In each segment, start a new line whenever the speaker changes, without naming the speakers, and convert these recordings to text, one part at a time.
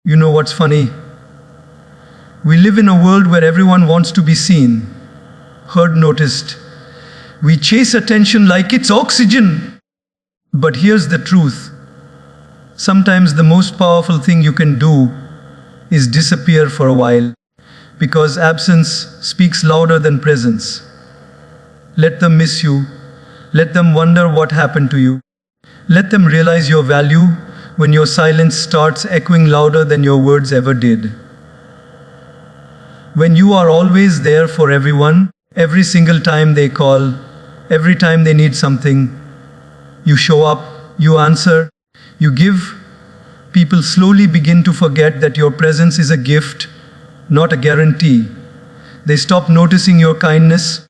You know what's funny? We live in a world where everyone wants to be seen, heard, noticed. We chase attention like it's oxygen. But here's the truth. Sometimes the most powerful thing you can do is disappear for a while, because absence speaks louder than presence. Let them miss you. Let them wonder what happened to you. Let them realize your value when your silence starts echoing louder than your words ever did. When you are always there for everyone, every single time they call, every time they need something, you show up, you answer, you give, people slowly begin to forget that your presence is a gift, not a guarantee. They stop noticing your kindness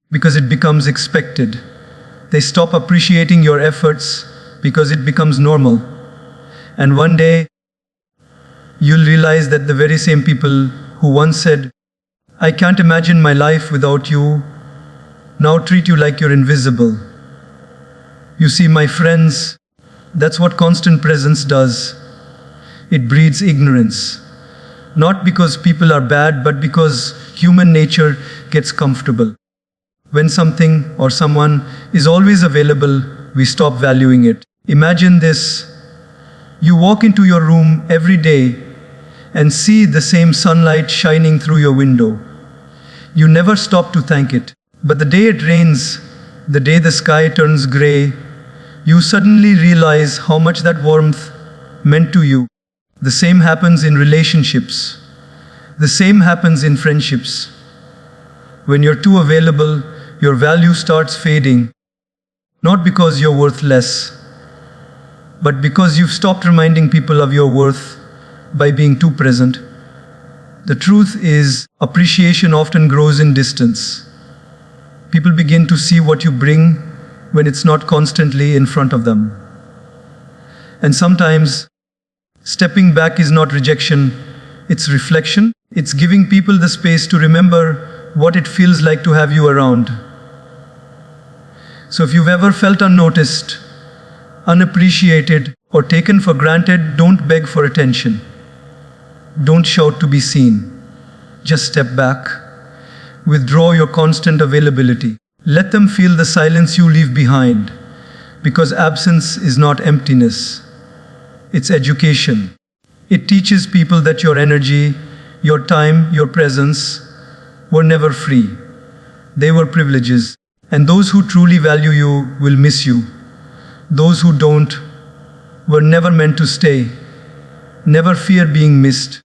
because it becomes expected. They stop appreciating your efforts because it becomes normal. And one day, you'll realize that the very same people who once said, "I can't imagine my life without you," now treat you like you're invisible. You see, my friends, that's what constant presence does. It breeds ignorance. Not because people are bad, but because human nature gets comfortable. When something or someone is always available, we stop valuing it. Imagine this. You walk into your room every day and see the same sunlight shining through your window. You never stop to thank it. But the day it rains, the day the sky turns gray, you suddenly realize how much that warmth meant to you. The same happens in relationships. The same happens in friendships. When you're too available, your value starts fading. Not because you're worth less, but because you've stopped reminding people of your worth by being too present. The truth is, appreciation often grows in distance. People begin to see what you bring when it's not constantly in front of them. And sometimes, stepping back is not rejection, it's reflection. It's giving people the space to remember what it feels like to have you around. So if you've ever felt unnoticed, unappreciated, or taken for granted, don't beg for attention. Don't shout to be seen. Just step back. Withdraw your constant availability. Let them feel the silence you leave behind. Because absence is not emptiness. It's education. It teaches people that your energy, your time, your presence were never free. They were privileges. And those who truly value you will miss you. Those who don't were never meant to stay. Never fear being missed.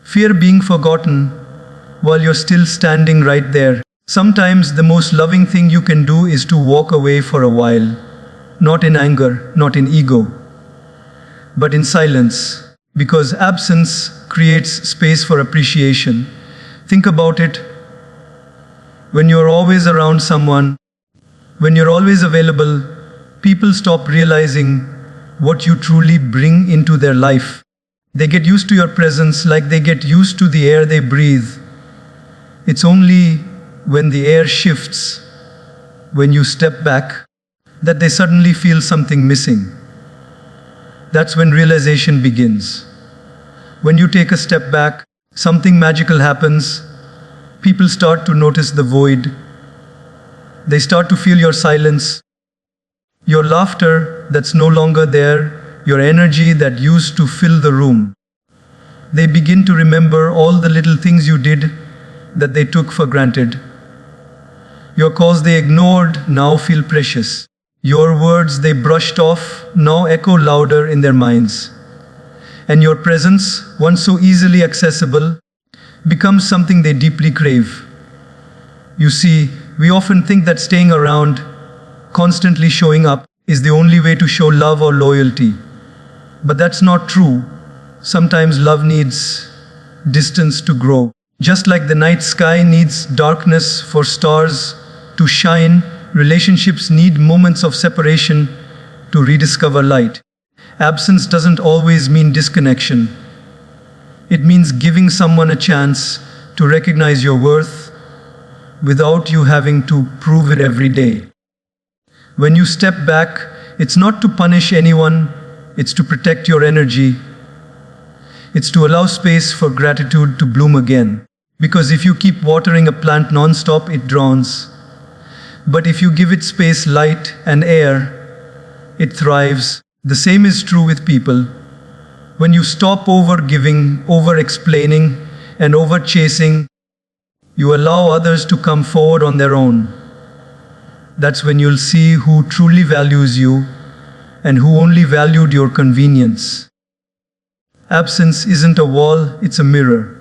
Fear being forgotten while you're still standing right there. Sometimes the most loving thing you can do is to walk away for a while. Not in anger, not in ego, but in silence. Because absence creates space for appreciation. Think about it. When you're always around someone, when you're always available, people stop realizing what you truly bring into their life. They get used to your presence like they get used to the air they breathe. It's only when the air shifts, when you step back, that they suddenly feel something missing. That's when realization begins. When you take a step back, something magical happens. People start to notice the void. They start to feel your silence, your laughter that's no longer there, your energy that used to fill the room. They begin to remember all the little things you did that they took for granted. Your calls they ignored now feel precious. Your words they brushed off now echo louder in their minds. And your presence, once so easily accessible, becomes something they deeply crave. You see, we often think that staying around, constantly showing up, is the only way to show love or loyalty. But that's not true. Sometimes love needs distance to grow. Just like the night sky needs darkness for stars to shine, relationships need moments of separation to rediscover light. Absence doesn't always mean disconnection. It means giving someone a chance to recognize your worth without you having to prove it every day. When you step back, it's not to punish anyone, it's to protect your energy. It's to allow space for gratitude to bloom again. Because if you keep watering a plant non-stop, it drowns. But if you give it space, light, and air, it thrives. The same is true with people. When you stop over-giving, over-explaining, and over-chasing, you allow others to come forward on their own. That's when you'll see who truly values you and who only valued your convenience. Absence isn't a wall, it's a mirror.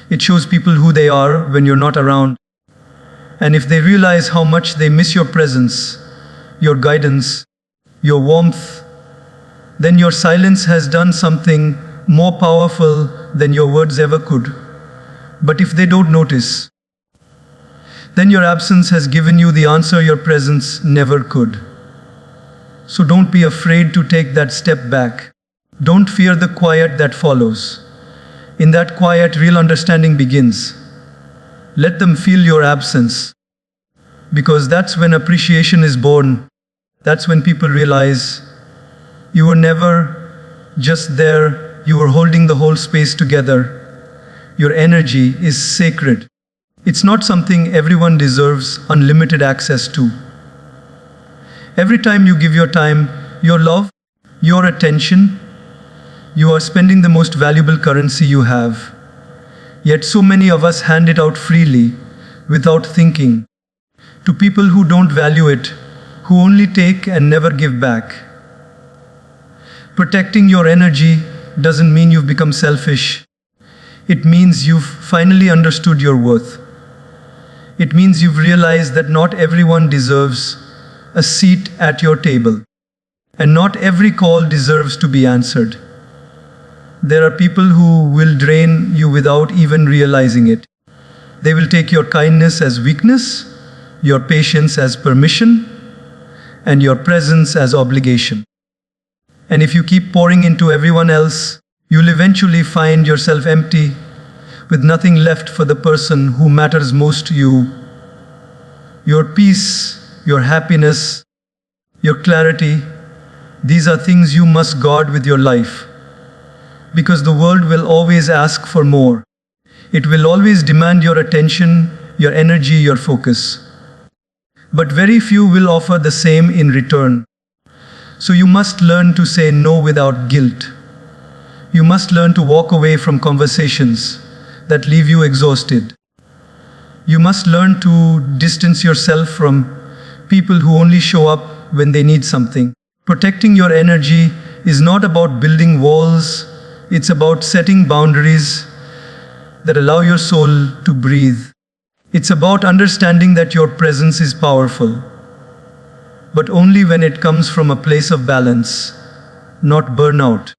It shows people who they are when you're not around. And if they realize how much they miss your presence, your guidance, your warmth, then your silence has done something more powerful than your words ever could. But if they don't notice, then your absence has given you the answer your presence never could. So don't be afraid to take that step back. Don't fear the quiet that follows. In that quiet, real understanding begins. Let them feel your absence. Because that's when appreciation is born. That's when people realize you were never just there, you were holding the whole space together. Your energy is sacred. It's not something everyone deserves unlimited access to. Every time you give your time, your love, your attention, you are spending the most valuable currency you have. Yet so many of us hand it out freely, without thinking, to people who don't value it, who only take and never give back. Protecting your energy doesn't mean you've become selfish. It means you've finally understood your worth. It means you've realized that not everyone deserves a seat at your table, and not every call deserves to be answered. There are people who will drain you without even realizing it. They will take your kindness as weakness, your patience as permission, and your presence as obligation. And if you keep pouring into everyone else, you'll eventually find yourself empty, with nothing left for the person who matters most to you. Your peace, your happiness, your clarity, these are things you must guard with your life. Because the world will always ask for more. It will always demand your attention, your energy, your focus. But very few will offer the same in return. So you must learn to say no without guilt. You must learn to walk away from conversations that leave you exhausted. You must learn to distance yourself from people who only show up when they need something. Protecting your energy is not about building walls. It's about setting boundaries that allow your soul to breathe. It's about understanding that your presence is powerful, but only when it comes from a place of balance, not burnout.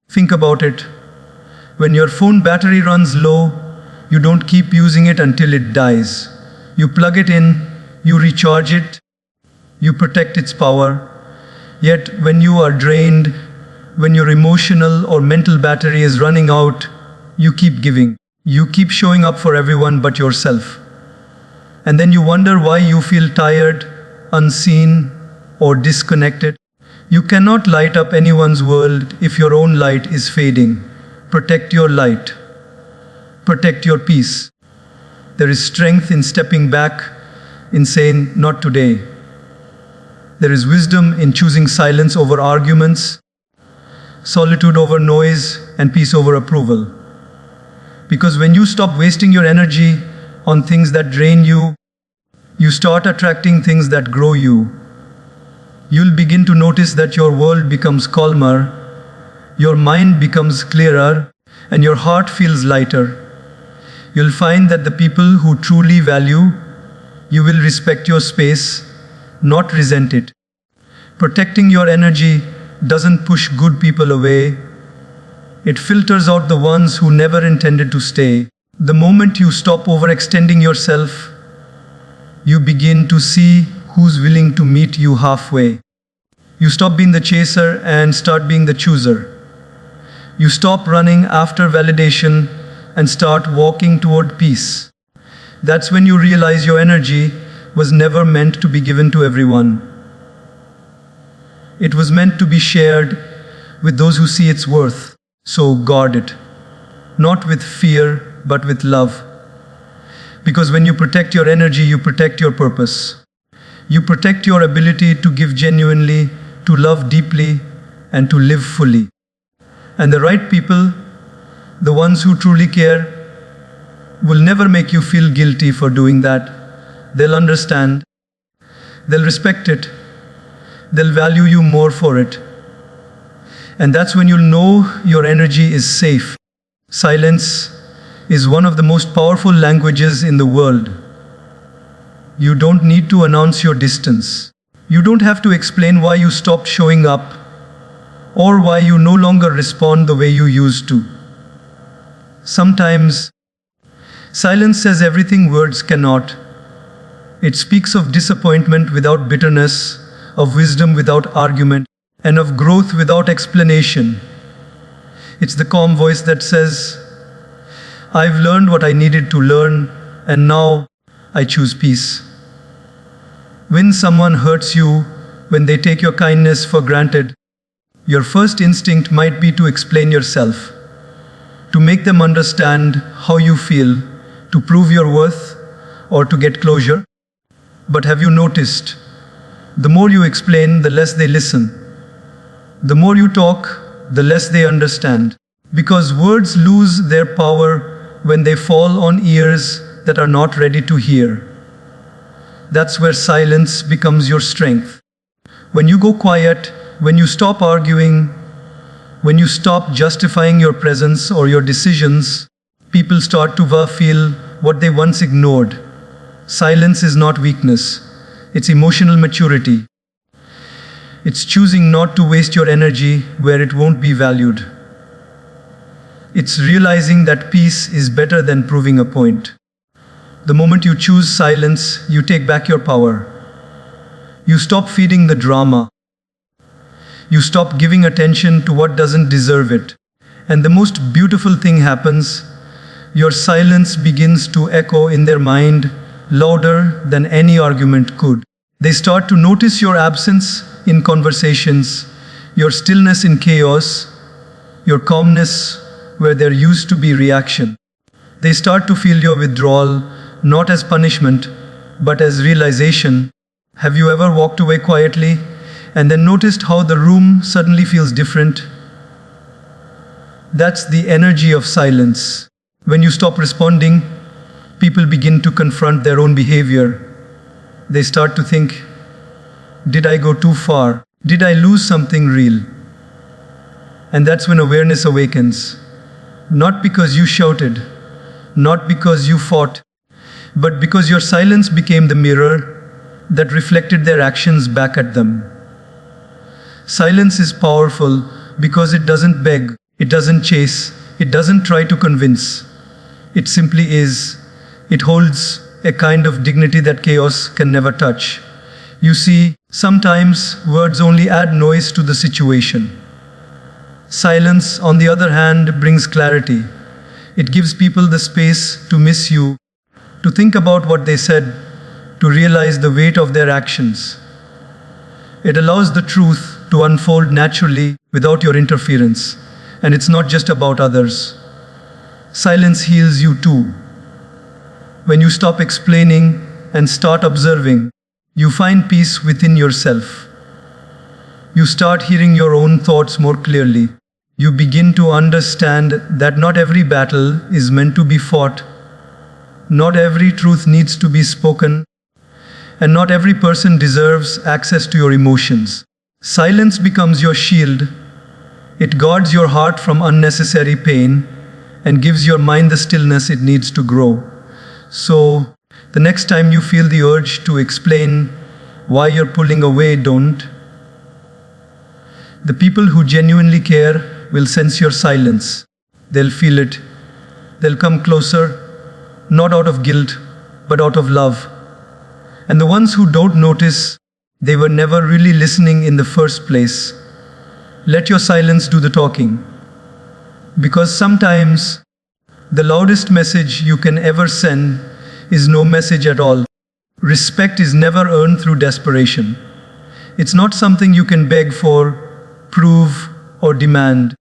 Think about it. When your phone battery runs low, you don't keep using it until it dies. You plug it in, you recharge it, you protect its power. Yet when you are drained, when your emotional or mental battery is running out, you keep giving. You keep showing up for everyone but yourself. And then you wonder why you feel tired, unseen, or disconnected. You cannot light up anyone's world if your own light is fading. Protect your light. Protect your peace. There is strength in stepping back, in saying, "Not today." There is wisdom in choosing silence over arguments, solitude over noise, and peace over approval. Because when you stop wasting your energy on things that drain you, you start attracting things that grow you. You'll begin to notice that your world becomes calmer, your mind becomes clearer, and your heart feels lighter. You'll find that the people who truly value you will respect your space, not resent it. Protecting your energy doesn't push good people away. It filters out the ones who never intended to stay. The moment you stop overextending yourself, you begin to see who's willing to meet you halfway. You stop being the chaser and start being the chooser. You stop running after validation and start walking toward peace. That's when you realize your energy was never meant to be given to everyone. It was meant to be shared with those who see its worth. So guard it. Not with fear, but with love. Because when you protect your energy, you protect your purpose. You protect your ability to give genuinely, to love deeply, and to live fully. And the right people, the ones who truly care, will never make you feel guilty for doing that. They'll understand. They'll respect it. They'll value you more for it. And that's when you'll know your energy is safe. Silence is one of the most powerful languages in the world. You don't need to announce your distance. You don't have to explain why you stopped showing up or why you no longer respond the way you used to. Sometimes, silence says everything words cannot. It speaks of disappointment without bitterness, of wisdom without argument, and of growth without explanation. It's the calm voice that says, I've learned what I needed to learn, and now I choose peace. When someone hurts you, when they take your kindness for granted, your first instinct might be to explain yourself, to make them understand how you feel, to prove your worth, or to get closure. But have you noticed, the more you explain, the less they listen. The more you talk, the less they understand. Because words lose their power when they fall on ears that are not ready to hear. That's where silence becomes your strength. When you go quiet, when you stop arguing, when you stop justifying your presence or your decisions, people start to feel what they once ignored. Silence is not weakness, it's emotional maturity. It's choosing not to waste your energy where it won't be valued. It's realizing that peace is better than proving a point. The moment you choose silence, you take back your power. You stop feeding the drama. You stop giving attention to what doesn't deserve it. And the most beautiful thing happens. Your silence begins to echo in their mind louder than any argument could. They start to notice your absence in conversations, your stillness in chaos, your calmness where there used to be reaction. They start to feel your withdrawal, not as punishment, but as realization. Have you ever walked away quietly and then noticed how the room suddenly feels different? That's the energy of silence. When you stop responding, people begin to confront their own behavior. They start to think, did I go too far? Did I lose something real? And that's when awareness awakens. Not because you shouted, not because you fought, but because your silence became the mirror that reflected their actions back at them. Silence is powerful because it doesn't beg, it doesn't chase, it doesn't try to convince. It simply is. It holds a kind of dignity that chaos can never touch. You see, sometimes words only add noise to the situation. Silence, on the other hand, brings clarity. It gives people the space to miss you, to think about what they said, to realize the weight of their actions. It allows the truth to unfold naturally without your interference. And it's not just about others. Silence heals you too. When you stop explaining and start observing, you find peace within yourself. You start hearing your own thoughts more clearly. You begin to understand that not every battle is meant to be fought. Not every truth needs to be spoken. And not every person deserves access to your emotions. Silence becomes your shield. It guards your heart from unnecessary pain and gives your mind the stillness it needs to grow. So, the next time you feel the urge to explain why you're pulling away, don't. The people who genuinely care will sense your silence. They'll feel it. They'll come closer, not out of guilt, but out of love. And the ones who don't notice, they were never really listening in the first place. Let your silence do the talking. Because sometimes, the loudest message you can ever send is no message at all. Respect is never earned through desperation. It's not something you can beg for, prove, or demand.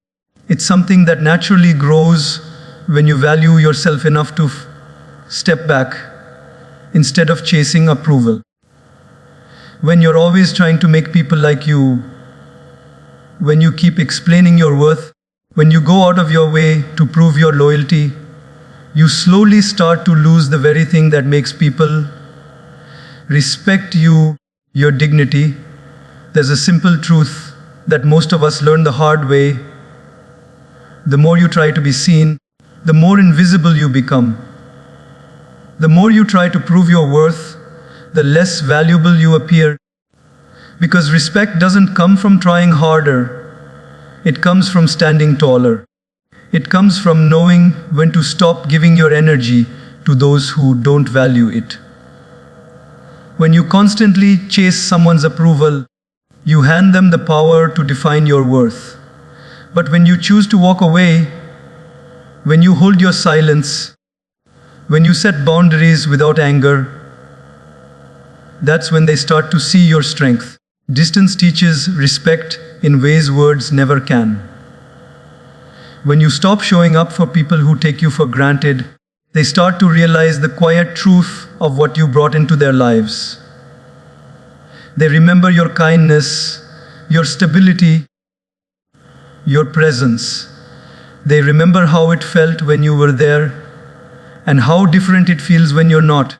It's something that naturally grows when you value yourself enough to step back instead of chasing approval. When you're always trying to make people like you, when you keep explaining your worth, when you go out of your way to prove your loyalty, you slowly start to lose the very thing that makes people respect you, your dignity. There's a simple truth that most of us learn the hard way. The more you try to be seen, the more invisible you become. The more you try to prove your worth, the less valuable you appear. Because respect doesn't come from trying harder. It comes from standing taller. It comes from knowing when to stop giving your energy to those who don't value it. When you constantly chase someone's approval, you hand them the power to define your worth. But when you choose to walk away, when you hold your silence, when you set boundaries without anger, that's when they start to see your strength. Distance teaches respect in ways words never can. When you stop showing up for people who take you for granted, they start to realize the quiet truth of what you brought into their lives. They remember your kindness, your stability, your presence. They remember how it felt when you were there and how different it feels when you're not.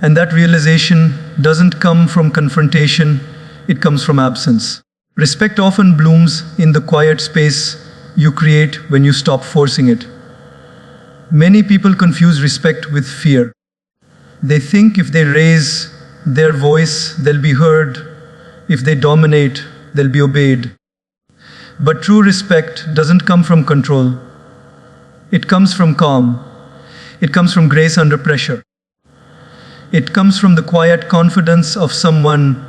And that realization doesn't come from confrontation, it comes from absence. Respect often blooms in the quiet space you create when you stop forcing it. Many people confuse respect with fear. They think if they raise their voice, they'll be heard. If they dominate, they'll be obeyed. But true respect doesn't come from control. It comes from calm. It comes from grace under pressure. It comes from the quiet confidence of someone